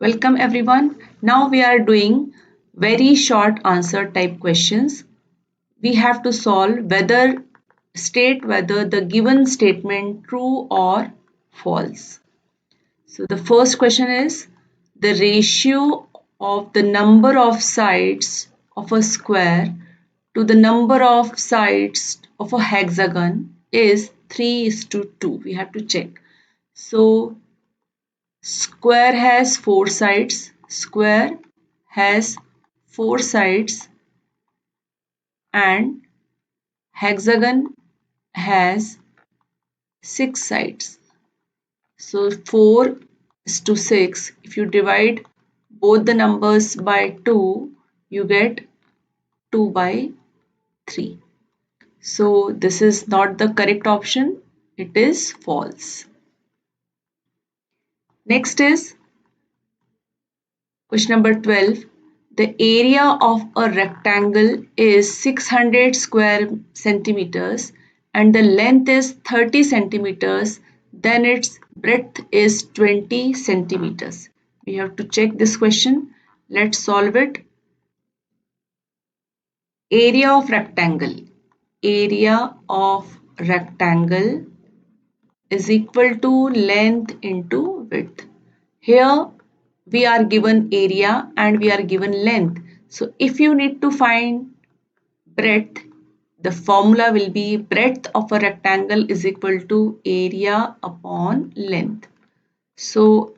Welcome everyone. Now we are doing very short answer type questions. We have to state whether the given statement true or false. So the first question is the ratio of the number of sides of a square to the number of sides of a hexagon is 3:2. We have to check. So square has four sides. Square has four sides and hexagon has six sides. So 4 is to 6. If you divide both the numbers by 2, you get 2 by 3. So this is not the correct option. It is false. Next is question number 12. The area of a rectangle is 600 square centimeters and the length is 30 centimeters, then its breadth is 20 centimeters. We have to check this question. Let's solve it. Area of rectangle. Area of rectangle is equal to length into width. Here we are given area and we are given length. So if you need to find breadth, the formula will be breadth of a rectangle is equal to area upon length. So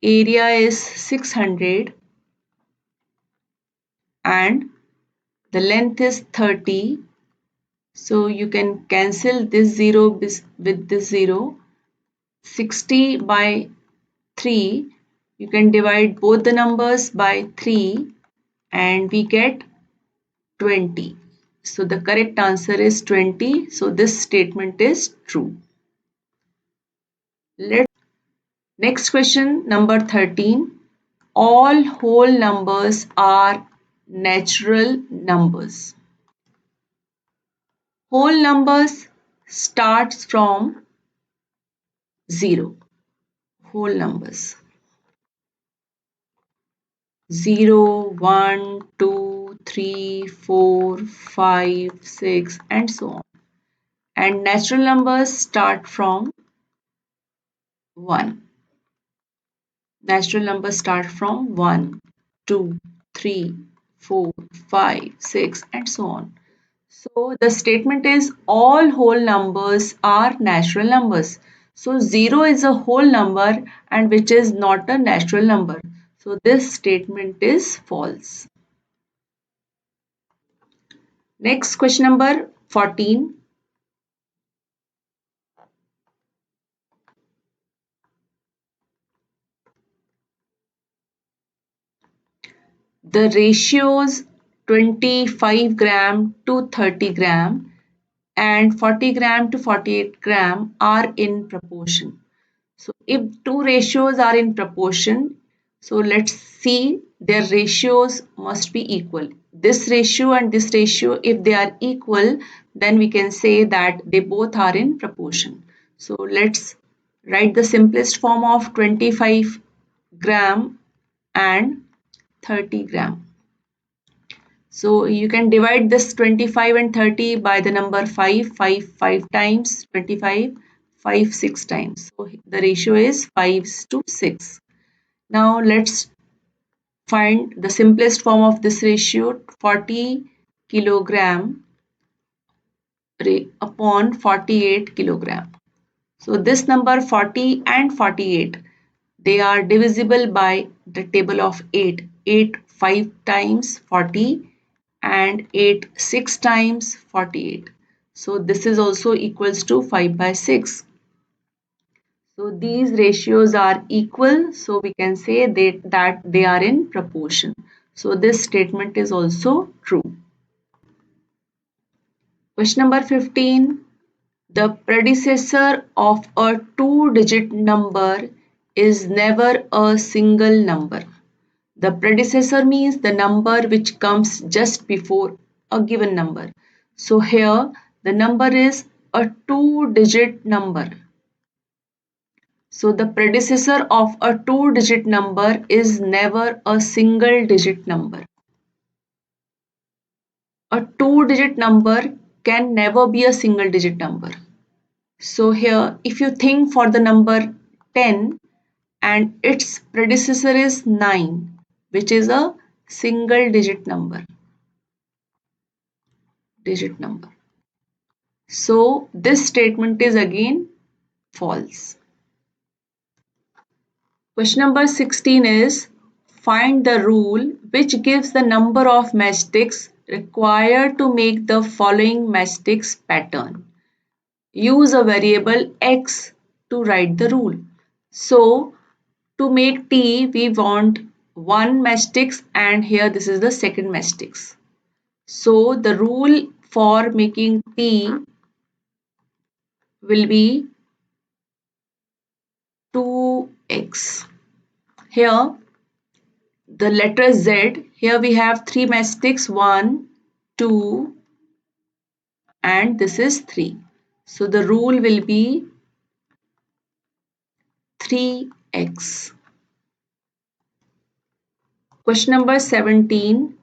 area is 600 and the length is 30. So you can cancel this 0 with this 0. 60 by 3. You can divide both the numbers by 3 and we get 20. So the correct answer is 20. So this statement is true. Next question number 13. All whole numbers are natural numbers. Whole numbers starts from 0. Whole numbers 0, 1, 2, 3, 4, 5, 6 and so on. And natural numbers start from 1. Natural numbers start from 1, 2, 3, 4, 5, 6 and so on. So the statement is all whole numbers are natural numbers. So 0 is a whole number and which is not a natural number. So this statement is false. Next question number 14. The ratios 25 gram to 30 gram and 40 gram to 48 gram are in proportion. So if two ratios are in proportion, so let's see their ratios must be equal. This ratio and this ratio, if they are equal, then we can say that they both are in proportion. So let's write the simplest form of 25 gram and 30 gram. So you can divide this 25 and 30 by the number 5, 5 times 25, 5 6 times. So the ratio is 5 to 6. Now let's find the simplest form of this ratio, 40 kilogram upon 48 kilogram. So this number 40 and 48, they are divisible by the table of 8. 8 5 times 40 and 8 6 times 48. So this is also equals to 5 by 6. So these ratios are equal. So we can say that they are in proportion. So this statement is also true. Question number 15. The predecessor of a two-digit number is never a single number. The predecessor means the number which comes just before a given number. So here the number is a two-digit number. So the predecessor of a two-digit number is never a single-digit number. A two-digit number can never be a single-digit number. So here, if you think for the number 10 and its predecessor is 9, which is a single-digit number. So this statement is again false. Question number 16 is find the rule which gives the number of matchsticks required to make the following matchsticks pattern. Use a variable x to write the rule. So to make T, we want one matchsticks and here this is the second matchsticks. So the rule for making T will be 2x. Here the letter Z, here we have three matchsticks 1, 2 and this is 3. So the rule will be 3x. Question number 17.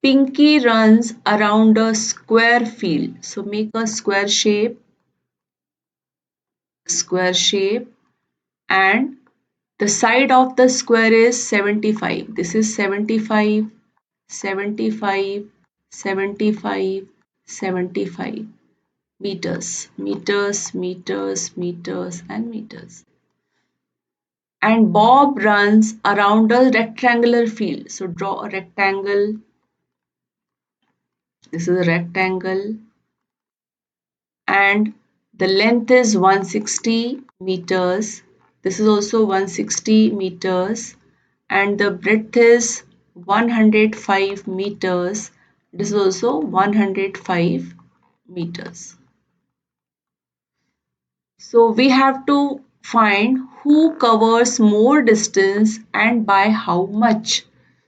Pinky runs around a square field. So make a square shape and the side of the square is 75. This is 75, 75, 75, 75 meters, meters, meters, meters and meters. And Bob runs around a rectangular field. So draw a rectangle. This is a rectangle and the length is 160 meters. This is also 160 meters and the breadth is 105 meters. This is also 105 meters. So we have to find who covers more distance and by how much.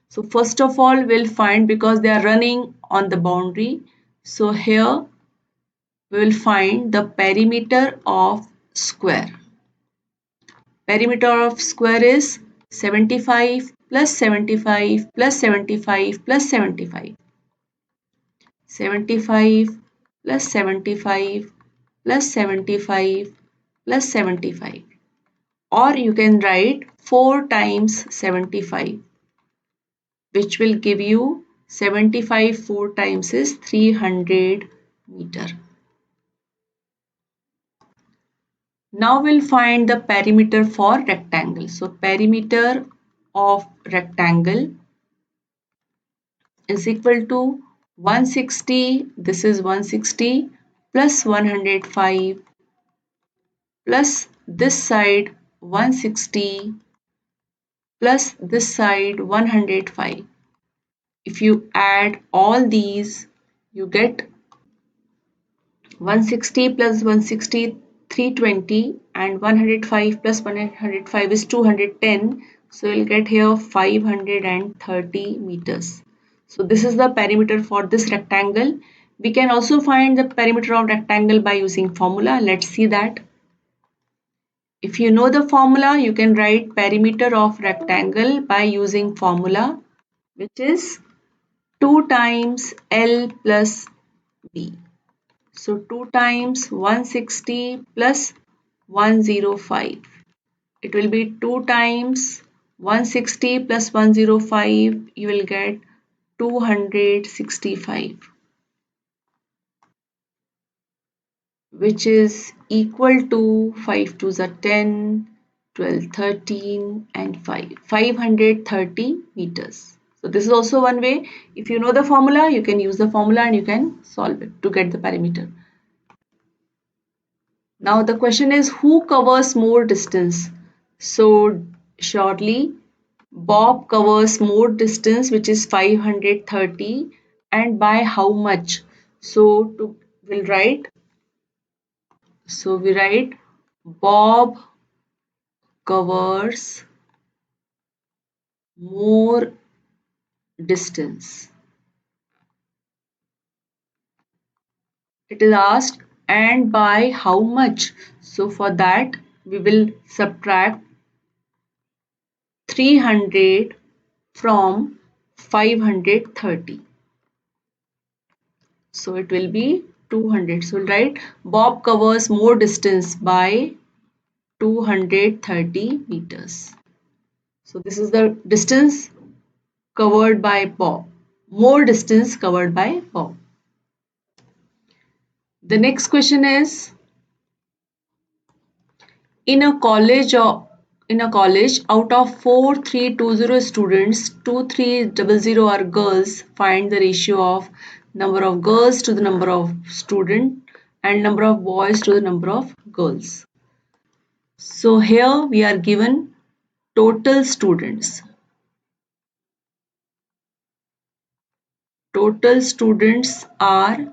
So first of all we'll find because they are running on the boundary. So here we will find the perimeter of square. Perimeter of square is 75 plus 75 plus 75 plus 75. 75 plus 75 plus 75 plus 75. Or you can write 4 times 75, which will give you 75 4 times is 300 meter. Now we'll find the perimeter for rectangle. So perimeter of rectangle is equal to 160, this is 160 plus 105 plus this side 160 plus this side 105. If you add all these, you get 160 plus 160 320 and 105 plus 105 is 210. So you'll get here 530 meters. So this is the perimeter for this rectangle. We can also find the perimeter of rectangle by using formula. Let's see that. If you know the formula, you can write perimeter of rectangle by using formula, which is 2 times L plus B. So 2 times 160 plus 105. It will be 2 times 160 plus 105. You will get 265, which is equal to 5 to the 10, 12, 13 and 5. 530 meters. So this is also one way. If you know the formula, you can use the formula and you can solve it to get the perimeter. Now the question is who covers more distance? So shortly, Bob covers more distance, which is 530, and by how much? So we'll write. So we write Bob covers more distance. It is asked and by how much? So for that we will subtract 300 from 530. So it will be 200. So we'll write Bob covers more distance by 230 meters. So this is the distance covered by Bob. More distance covered by Bob. The next question is, in a college out of 4320 students, 2300 are girls. Find the ratio of number of girls to the number of students and number of boys to the number of girls. So here we are given total students. Total students are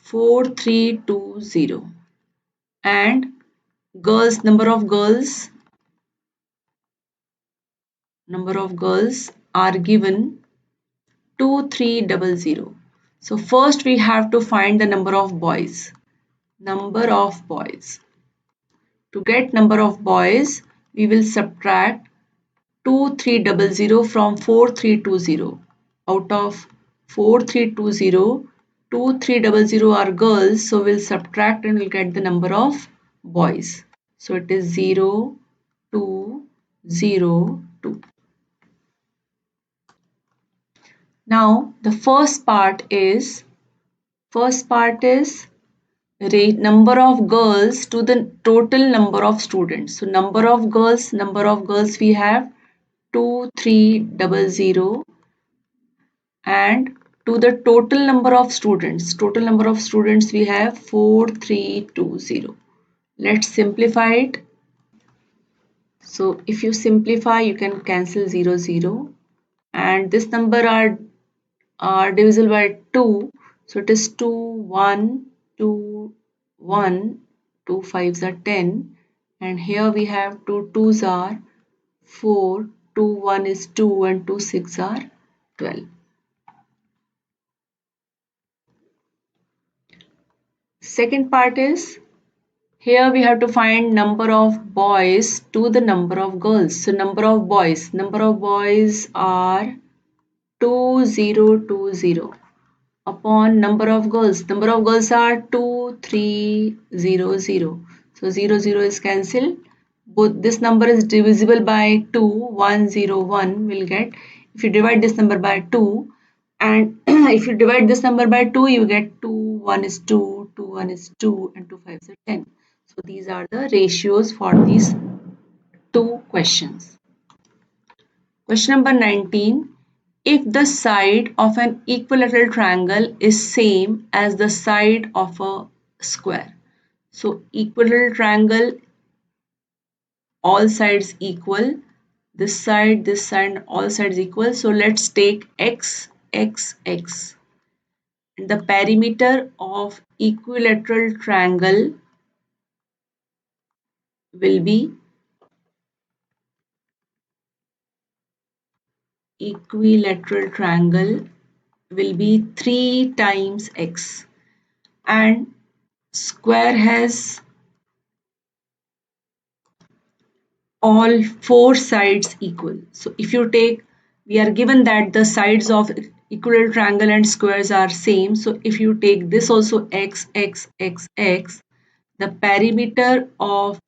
4320 and girls, number of girls are given 2300. So first we have to find the number of boys. To get number of boys, we will subtract 2300 from 4320. Out of 4320, 2300 are girls, so we'll subtract and we'll get the number of boys. So it is 0, 2, 0, 2. Now the first part is number of girls to the total number of students. So number of girls we have 2300 and to the total number of students we have 4320. Let's simplify it. So if you simplify, you can cancel 0, 0 and this number are divisible by 2. So it is 2, 1, 2, 1, 2 5s are 10 and here we have 2 2s are 4, 2 1 is 2 and 2 6 are 12. Second part is, here we have to find number of boys to the number of girls. So number of boys are 2020 upon number of girls are 2300. So 0 0 is cancelled. Both this number is divisible by 2, 101 will get. If you divide this number by 2 and if you divide this number by 2, you get 2 1 is 2, 2 1 is 2 and 2 5 is 10. So these are the ratios for these two questions. Question number 19. If the side of an equilateral triangle is same as the side of a square. So equilateral triangle, all sides equal. This side, all sides equal. So let's take x, x, x. And the perimeter of equilateral triangle will be 3 times x and square has all four sides equal. So if you take, we are given that the sides of equilateral triangle and squares are same. So if you take this also x, x, x, x, the perimeter of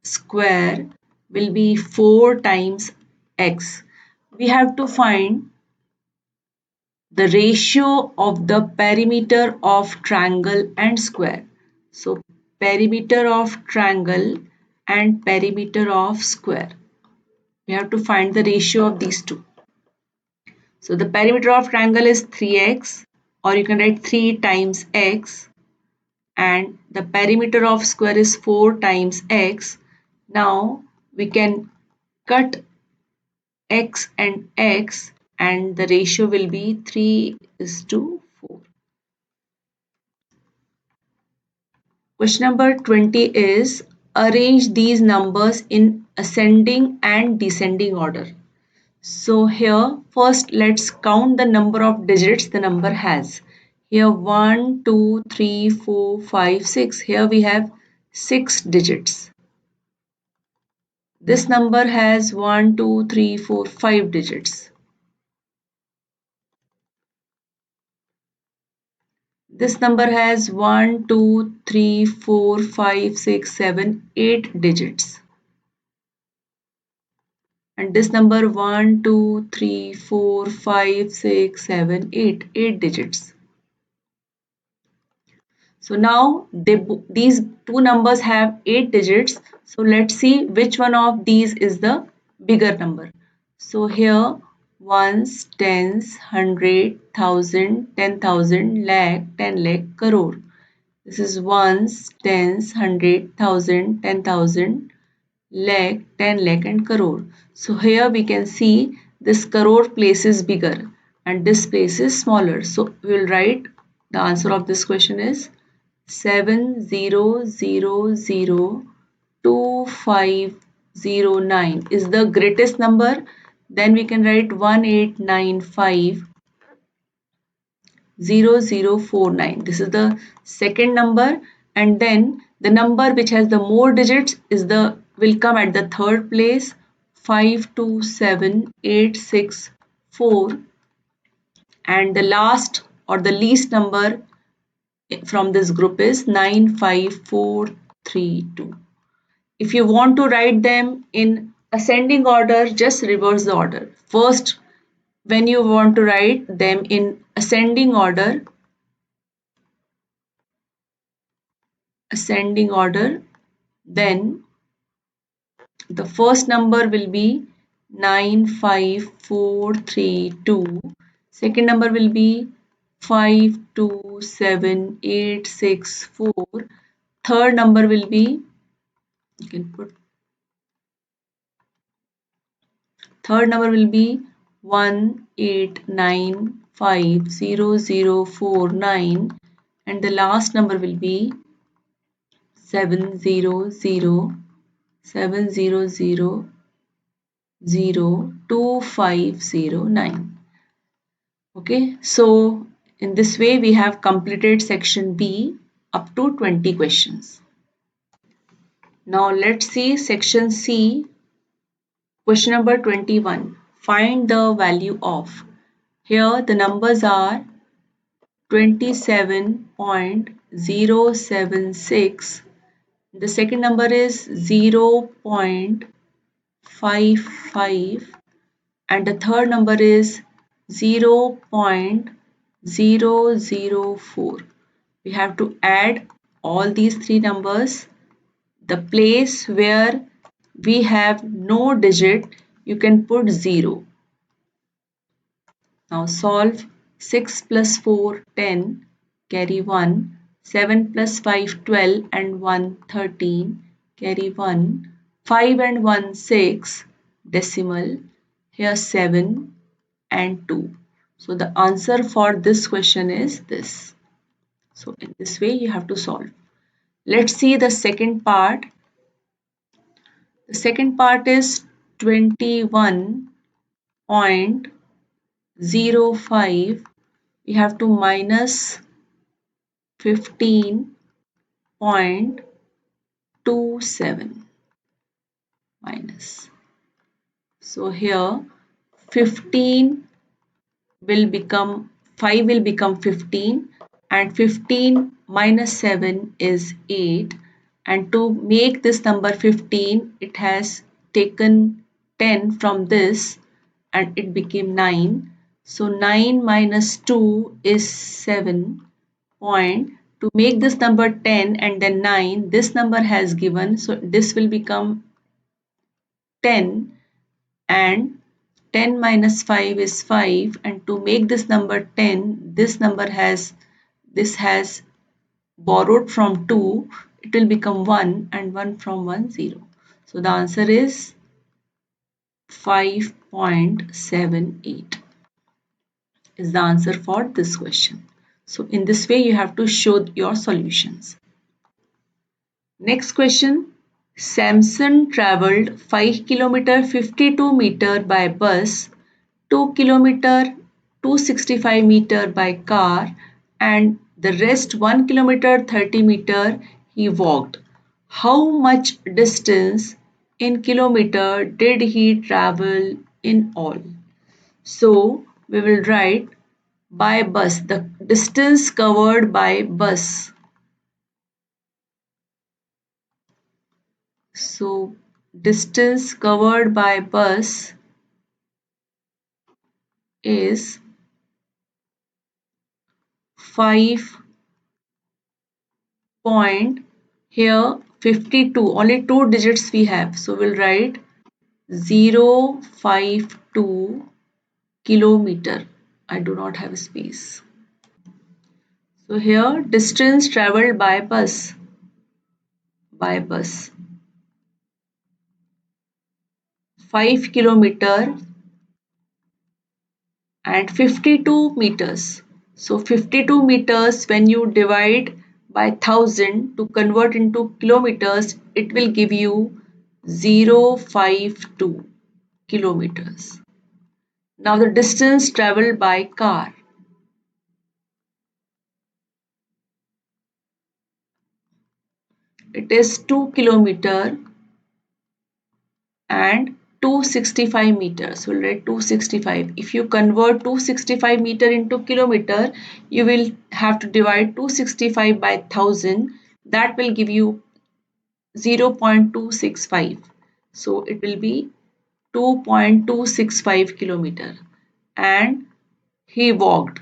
square will be 4 times x. We have to find the ratio of the perimeter of triangle and square. So perimeter of triangle and perimeter of square. We have to find the ratio of these two. So the perimeter of triangle is 3x, or you can write 3 times x, and the perimeter of square is 4 times x. Now we can cut x and the ratio will be 3:4. Question number 20 is, arrange these numbers in ascending and descending order. So here first let's count the number of digits the number has. Here 1, 2, 3, 4, 5, 6. Here we have 6 digits. This number has 1, 2, 3, 4, 5 digits. This number has 1, 2, 3, 4, 5, 6, 7, 8 digits. And this number 1, 2, 3, 4, 5, 6, 7, 8, 8 digits. So now these two numbers have 8 digits. So let's see which one of these is the bigger number. So here ones, tens, hundred, thousand, 10,000, lakh, 10 lakh, crore. This is ones, tens, hundred, thousand, 10,000, lakh, 10 lakh and crore. So here we can see this crore place is bigger and this place is smaller. So we will write the answer of this question is 70002509 is the greatest number. Then we can write 18950049. This is the second number, and then the number which has the more digits is the will come at the third place, 527864, and the last or the least number from this group is 95432. If you want to write them in ascending order, just reverse the order. First, when you want to write them in ascending order, then the first number will be 95432. Second number will be 527864. Third number will be, you can put, third number will be 18950049, and the last number will be 7002509. Okay, so in this way we have completed section B up to 20 questions. Now let's see section C. Question number 21. Find the value of. Here the numbers are 27.076. The second number is 0.55 and the third number is 0.004. We have to add all these three numbers. The place where we have no digit, you can put 0. Now solve. 6 plus 4 10, carry 1. 7 plus 5 12 and 1 13, carry 1. 5 and 1 6, decimal. Here 7 and 2. So the answer for this question is this. So in this way you have to solve. Let's see the second part. The second part is 21.05. We have to minus 15.27 minus. So here 15 will become 5 will become 15 and 15 minus 7 is 8, and to make this number 15 it has taken 10 from this and it became 9. So 9 minus 2 is 7. To make this number 10 and then 9, this number has given, so this will become 10, and 10 minus 5 is 5, and to make this number 10, this has borrowed from 2, it will become 1, and 1 from 1 0. So the answer is 5.78 is the answer for this question. So in this way you have to show your solutions. Next question. Samson traveled 5 km 52 meter by bus, 2 km 265 meter by car, and the rest 1 km 30 meter he walked. How much distance in kilometer did he travel in all? So we will write by bus, the distance covered by bus. So distance covered by bus is 5 point here 52, only two digits we have, so we'll write 052 kilometer. I do not have a space. So here distance traveled by bus 5 kilometer and 52 meters. So 52 meters, when you divide by 1000 to convert into kilometers, it will give you 052 kilometers. Now the distance traveled by car. It is 2 kilometer and 265 meters. So we'll write 265. If you convert 265 meter into kilometer, you will have to divide 265 by 1000. That will give you 0.265. So it will be 2.265 kilometer. And he walked,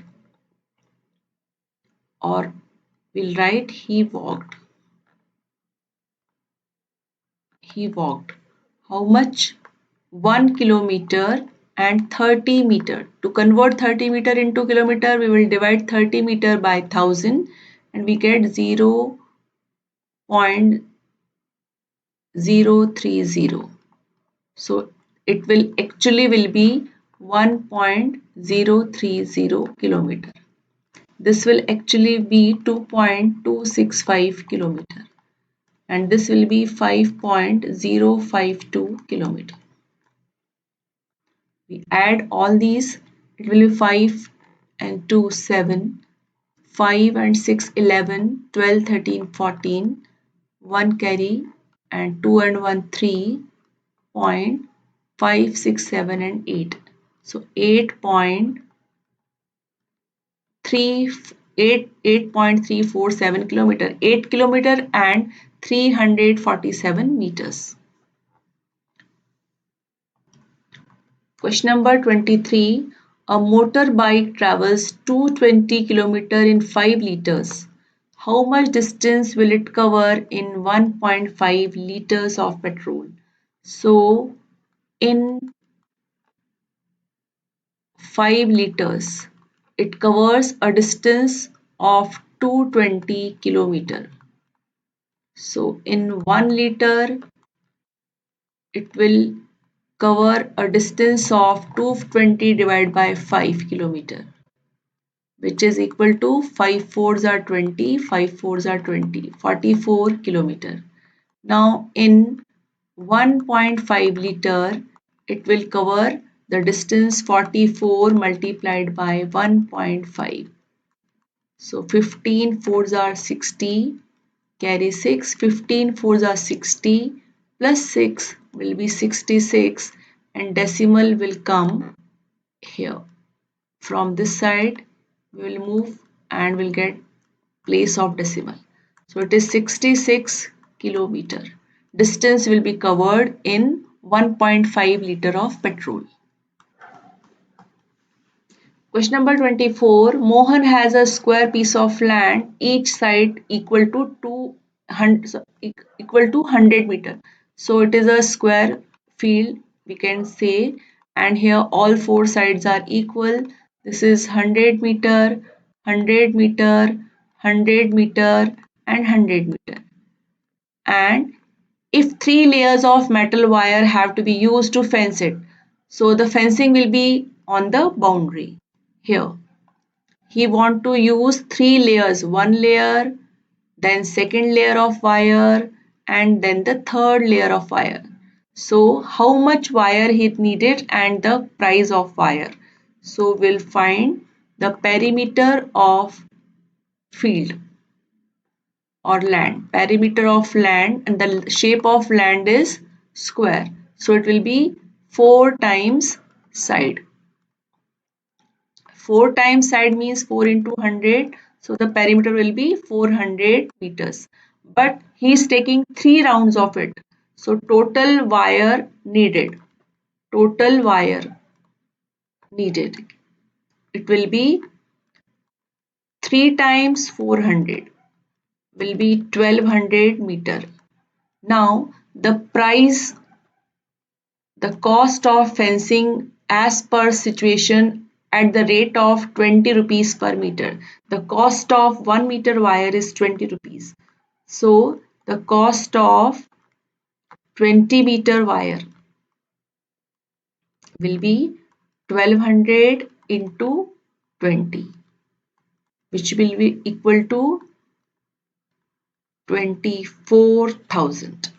or we'll write he walked. He walked. How much? 1 kilometer and 30 meter. To convert 30 meter into kilometer, we will divide 30 meter by 1000 and we get 0.030. So it will actually will be 1.030 kilometer. This will actually be 2.265 kilometer and this will be 5.052 kilometer. We add all these, it will be 5 and 2 7, 5 and 6 11, 12 13 14, 1 carry and 2 and 1 3, point 5 6 7 and 8. So 8.347 kilometer, 8 kilometer and 347 meters. Question number 23. A motorbike travels 220 km in 5 liters. How much distance will it cover in 1.5 liters of petrol? So, in 5 liters, it covers a distance of 220 km. So, in 1 liter, it will cover a distance of 220 divided by 5 kilometer, which is equal to 5 fours are 20, 5 fours are 20, 44 kilometer. Now in 1.5 liter, it will cover the distance 44 multiplied by 1.5. So 15 fours are 60, carry 6, 15 fours are 60, plus 6 will be 66 and decimal will come here. From this side we will move and we'll get place of decimal. So it is 66 kilometer. Distance will be covered in 1.5 liter of petrol. Question number 24. Mohan has a square piece of land, each side equal to 100 meter. So it is a square field, we can say, and here all four sides are equal. This is 100 meter, 100 meter, 100 meter and 100 meter. And if 3 layers of metal wire have to be used to fence it, so the fencing will be on the boundary here. He want to use 3 layers, one layer, then second layer of wire and then the third layer of wire. So how much wire he needed and the price of wire. So we'll find the perimeter of field. or land. Perimeter of land, and the shape of land is square. So it will be 4 times side. 4 times side means 4 into 100. So the perimeter will be 400 meters. But he is taking 3 rounds of it. So total wire needed. Total wire needed. It will be 3 times 400 will be 1200 meter. Now the cost of fencing as per situation at the rate of 20 rupees per meter. The cost of 1 meter wire is 20 rupees. So the cost of 20-meter wire will be 1200 into 20, which will be equal to 24,000.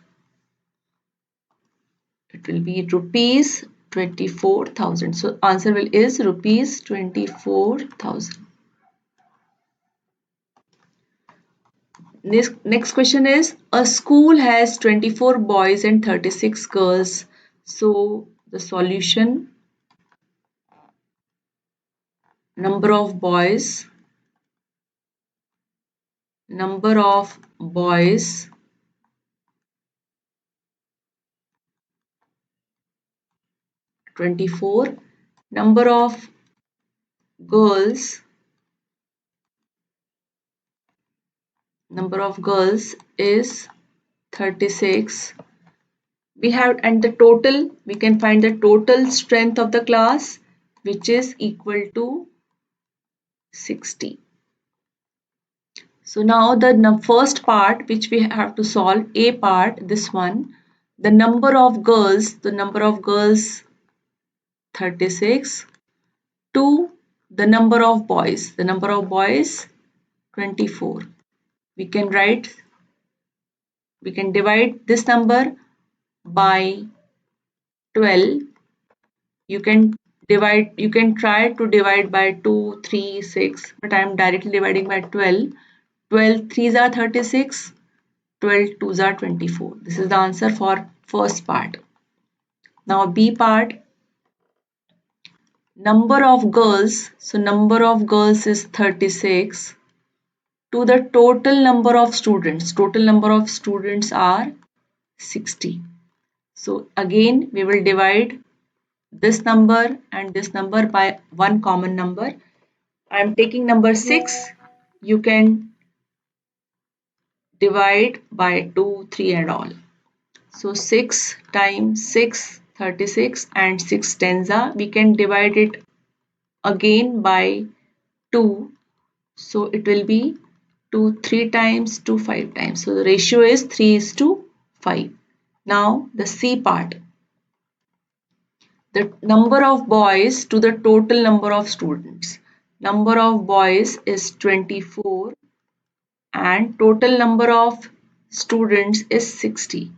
It will be rupees 24,000. So answer is rupees 24,000. Next question is, a school has 24 boys and 36 girls. So the solution, number of boys 24, number of girls is 36. We have, and the total, we can find the total strength of the class, which is equal to 60. So now the first part which we have to solve, A part, this one, the number of girls 36, to the number of boys 24. We can divide this number by 12. You can try to divide by 2, 3, 6, but I am directly dividing by 12. 12 3s are 36, 12 2s are 24. This is the answer for first part. Now B part, number of girls. So number of girls is 36 to the total number of students. Total number of students are 60. So again we will divide this number and this number by one common number. I am taking number 6. You can divide by 2, 3 and all. So 6 times 6, 36, and 6 tens are. We can divide it again by 2. So it will be 2 3 times, 2 5 times. So the ratio is 3 is to 5. Now the C part. The number of boys to the total number of students. Number of boys is 24 and total number of students is 60.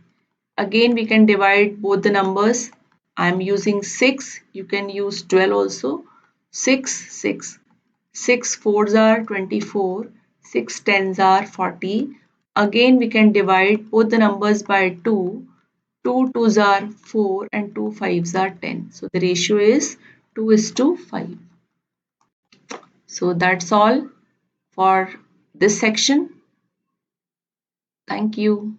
Again we can divide both the numbers. I am using 6. You can use 12 also. 6, 6. 6 fours are 24. 6 tens are 40. Again we can divide both the numbers by 2. 2 twos are 4 and 2 fives are 10. So the ratio is 2 is to 5. So that's all for this section. Thank you.